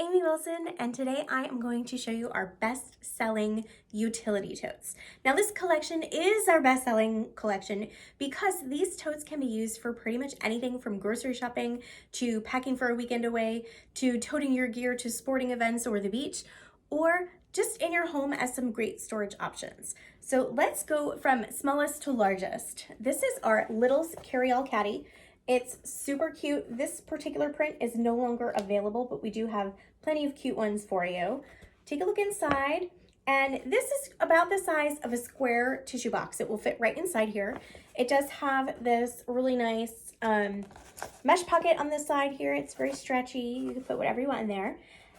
Amy Wilson, and today I am going to show you our best-selling utility totes. Now this collection is our best-selling collection because these totes can be used for pretty much anything from grocery shopping to packing for a weekend away to toting your gear to sporting events or the beach, or just in your home as some great storage options. So let's go from smallest to largest. This is our Littles Carry-All Caddy. It's super cute. This particular print is no longer available, but we do have plenty of cute ones for you. Take a look inside, and this is about the size of a square tissue box. It will fit right inside here. It does have this really nice mesh pocket on this side here. It's very stretchy. You can put whatever you want in there.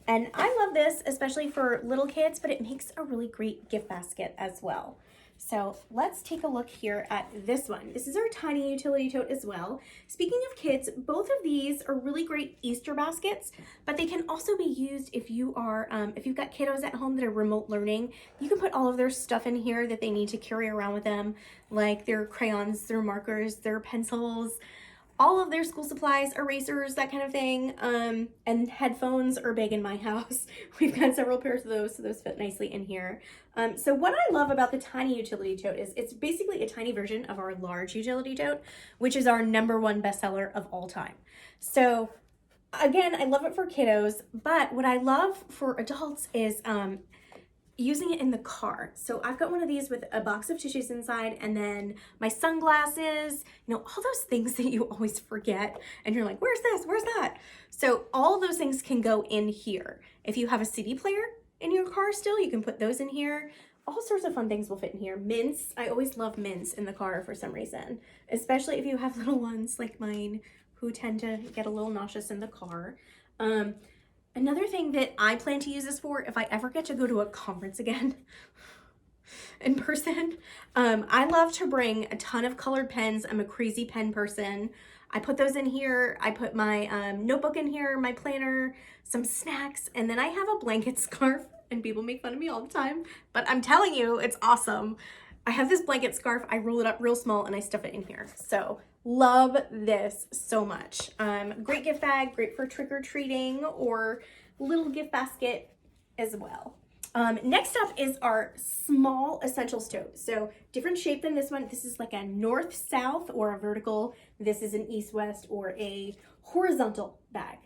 And I love this, especially for little kids, but it makes a really great gift basket as well. So let's take a look here at this one. This is our tiny utility tote as well. Speaking of kids, both of these are really great Easter baskets, but they can also be used if you are, if you've got kiddos at home that are remote learning. You can put all of their stuff in here that they need to carry around with them, like their crayons, their markers, their pencils, all of their school supplies, erasers, that kind of thing, and headphones are big in my house. We've got several pairs of those, so those fit nicely in here. So what I love about the tiny utility tote is it's basically a tiny version of our large utility tote, which is our #1 bestseller of all time. So again, I love it for kiddos, but what I love for adults is using it in the car. So I've got one of these with a box of tissues inside, and then my sunglasses, you know, all those things that you always forget and you're like, where's this, where's that? So all those things can go in here. If you have a CD player in your car still, you can put those in here. All sorts of fun things will fit in here. Mints, I always love mints in the car for some reason, especially if you have little ones like mine who tend to get a little nauseous in the car. Another thing that I plan to use this for, if I ever get to go to a conference again in person, I love to bring a ton of colored pens. I'm a crazy pen person. I put those in here. I put my notebook in here, my planner, some snacks, and then I have a blanket scarf, and people make fun of me all the time, but I'm telling you, it's awesome. I have this blanket scarf. I roll it up real small and I stuff it in here. So love this so much. Great gift bag, great for trick-or-treating or little gift basket as well. Next up is our small essentials tote. So different shape than this one. This is like a north-south or a vertical. This is an east-west or a horizontal bag.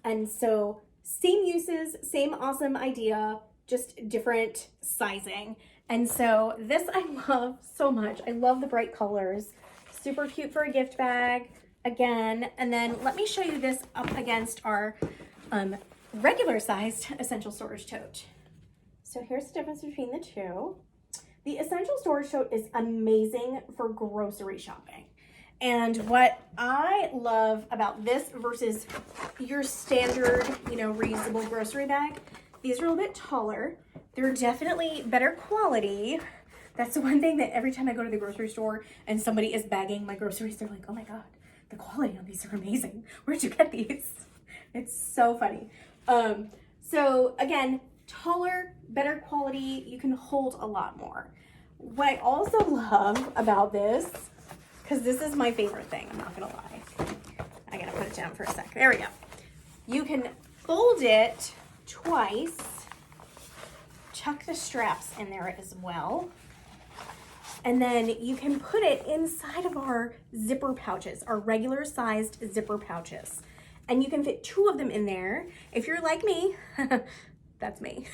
And so same uses, same awesome idea, just different sizing. And so this I love so much. I love the bright colors. Super cute for a gift bag again. And then let me show you this up against our regular sized essential storage tote. So here's the difference between the two. The essential storage tote is amazing for grocery shopping. And what I love about this versus your standard, you know, reusable grocery bag, these are a little bit taller. They're definitely better quality. That's the one thing that every time I go to the grocery store and somebody is bagging my groceries, they're like, oh my God, the quality on these are amazing. Where'd you get these? It's so funny. So again, taller, better quality, you can hold a lot more. What I also love about this, because this is my favorite thing, I'm not gonna lie. I gotta put it down for a sec. There we go. You can fold it twice, tuck the straps in there as well, and then you can put it inside of our zipper pouches, our regular sized zipper pouches, and you can fit 2 of them in there. If you're like me, that's me,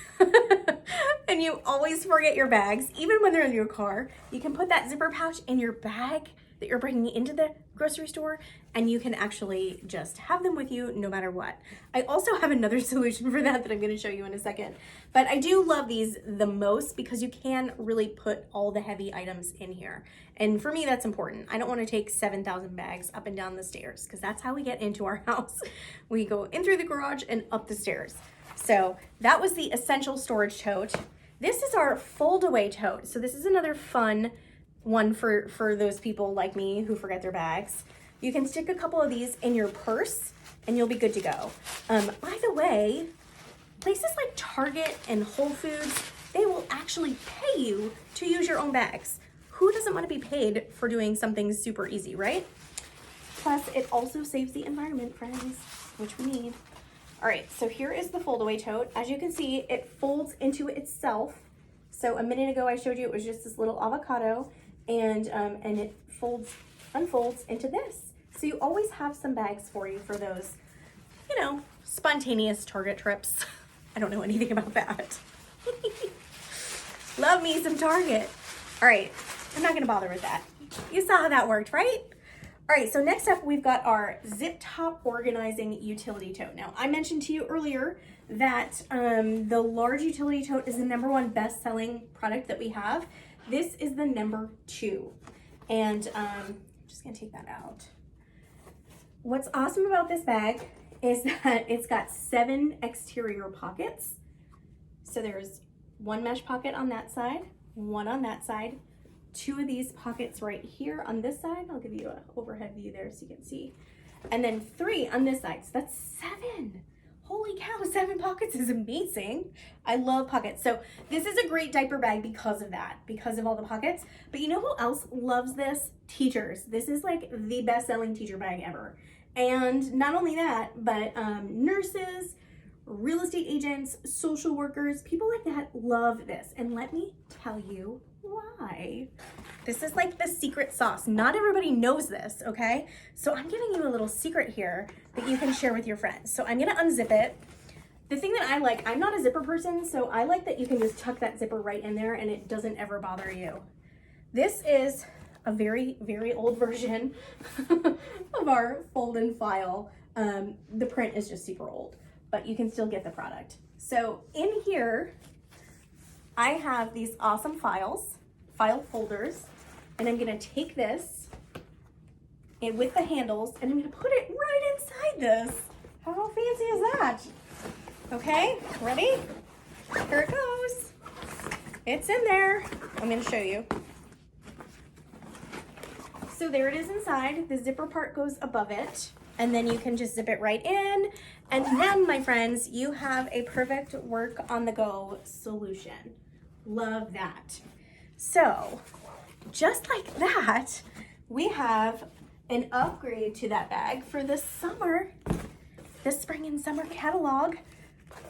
and you always forget your bags, even when they're in your car, you can put that zipper pouch in your bag that you're bringing into the grocery store, and you can actually just have them with you no matter what. I also have another solution for that I'm going to show you in a second, but I do love these the most because you can really put all the heavy items in here, and for me that's important. I don't want to take 7,000 bags up and down the stairs because that's how we get into our house. We go in through the garage and up the stairs. So that was the essential storage tote. This is our foldaway tote. So this is another fun one for those people like me who forget their bags. You can stick a couple of these in your purse and you'll be good to go. By the way, places like Target and Whole Foods, they will actually pay you to use your own bags. Who doesn't want to be paid for doing something super easy, right? Plus, it also saves the environment, friends, which we need. All right, so here is the foldaway tote. As you can see, it folds into itself. So a minute ago I showed you it was just this little avocado, and it unfolds into this. So you always have some bags for you for those, you know, spontaneous Target trips. I don't know anything about that. Love me some Target. All right, I'm not gonna bother with that. You saw how that worked, right? All right, so next up we've got our zip top organizing utility tote. Now, I mentioned to you earlier that the large utility tote is the #1 best-selling product that we have. This is the #2. And I'm just gonna take that out. What's awesome about this bag is that it's got 7 exterior pockets. So there's 1 mesh pocket on that side, 1 on that side, 2 of these pockets right here on this side. I'll give you an overhead view there so you can see. And then 3 on this side. So that's 7. Holy cow, 7 pockets is amazing. I love pockets. So this is a great diaper bag because of that, because of all the pockets. But you know who else loves this? Teachers. This is like the best-selling teacher bag ever. And not only that, but nurses, real estate agents, social workers, people like that love this. And let me tell you why. This is like the secret sauce. Not everybody knows this, okay? So I'm giving you a little secret here that you can share with your friends. So I'm gonna unzip it. The thing that I like, I'm not a zipper person, so I like that you can just tuck that zipper right in there and it doesn't ever bother you. This is a very, very old version of our fold and file. The print is just super old, but you can still get the product. So in here, I have these awesome file folders, and I'm gonna take this and with the handles, and I'm gonna put it right inside this. How fancy is that? Okay, ready? Here it goes. It's in there. I'm gonna show you. So there it is inside. The zipper part goes above it, and then you can just zip it right in. And then, my friends, you have a perfect work on the go solution. Love that. So just like that, we have an upgrade to that bag for the summer, the spring and summer catalog.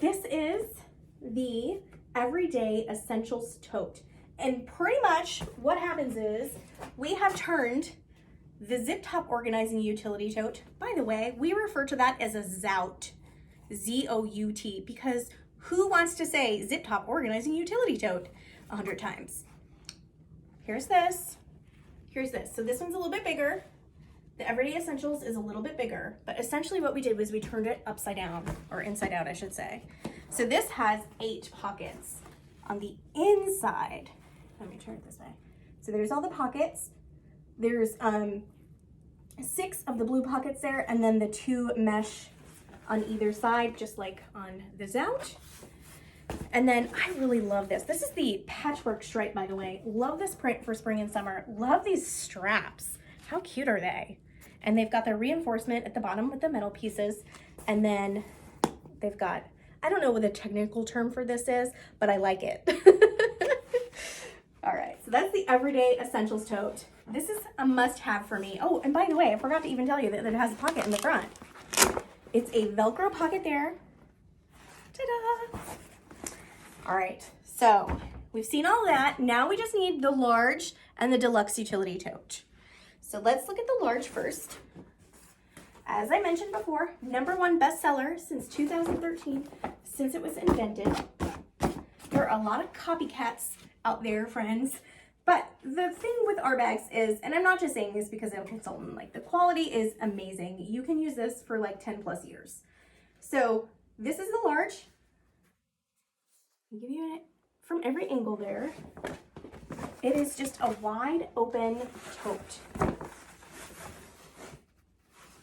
This is the Everyday Essentials Tote. And pretty much what happens is we have turned the zip top organizing utility tote. By the way, we refer to that as a ZOUT, Z-O-U-T, because who wants to say zip top organizing utility tote 100 times? Here's this. Here's this. So this one's a little bit bigger. The Everyday Essentials is a little bit bigger, but essentially what we did was we turned it upside down, or inside out, I should say. So this has 8 pockets on the inside. Let me turn it this way. So there's all the pockets. There's 6 of the blue pockets there, and then the 2 mesh on either side, just like on the ZOUT. And then I really love this. This is the patchwork stripe, by the way. Love this print for spring and summer. Love these straps. How cute are they? And they've got their reinforcement at the bottom with the metal pieces. And then they've got, I don't know what the technical term for this is, but I like it. All right, so that's the Everyday Essentials Tote. This is a must-have for me. Oh, and by the way, I forgot to even tell you that it has a pocket in the front. It's a Velcro pocket there. Ta-da! All right, so we've seen all that. Now we just need the large and the deluxe utility tote. So let's look at the large first. As I mentioned before, #1 bestseller since 2013, since it was invented. There are a lot of copycats out there, friends. But the thing with our bags is, and I'm not just saying this because I'm a consultant, like the quality is amazing. You can use this for like 10 plus years. So this is the large. I'll give you it from every angle there. It is just a wide open tote.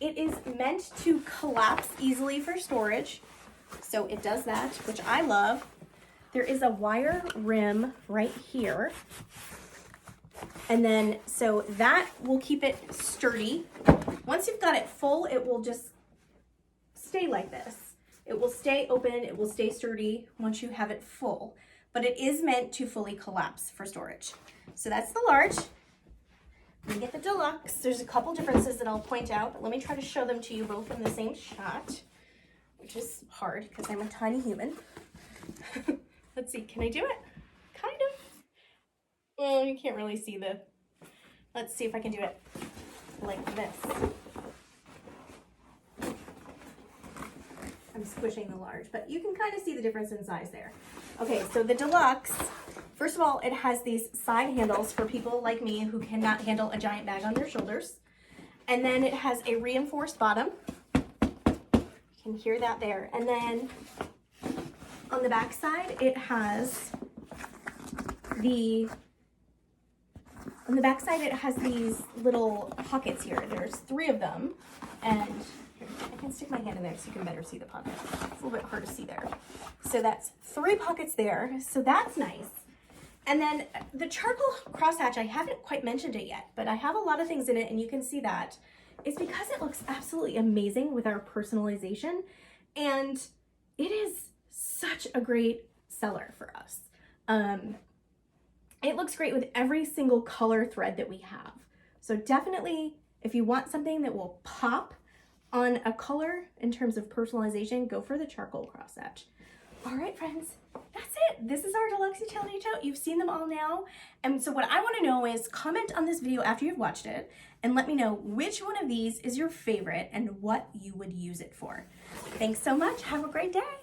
It is meant to collapse easily for storage. So it does that, which I love. There is a wire rim right here. And then, so that will keep it sturdy. Once you've got it full, it will just stay like this. It will stay open, it will stay sturdy once you have it full. But it is meant to fully collapse for storage. So that's the large. Let me get the deluxe. There's a couple differences that I'll point out, but let me try to show them to you both in the same shot. which is hard because I'm a tiny human. Let's see, can I do it? Kind of. Well, you can't really see the, let's see if I can do it like this. I'm squishing the large, but you can kind of see the difference in size there. Okay, so the Deluxe, first of all, it has these side handles for people like me who cannot handle a giant bag on their shoulders. And then it has a reinforced bottom. You can hear that there. And then on the back side, it has these little pockets here. There's 3 of them. And here, I can stick my hand in there so you can better see the pocket. It's a little bit hard to see there. So that's 3 pockets there. So that's nice. And then the charcoal crosshatch, I haven't quite mentioned it yet, but I have a lot of things in it, and you can see that. It's because it looks absolutely amazing with our personalization, and it is such a great seller for us. It looks great with every single color thread that we have. So definitely, if you want something that will pop on a color in terms of personalization, go for the charcoal crosshatch. All right, friends, that's it. This is our Deluxe utility tote. You've seen them all now. And so what I want to know is comment on this video after you've watched it and let me know which one of these is your favorite and what you would use it for. Thanks so much. Have a great day.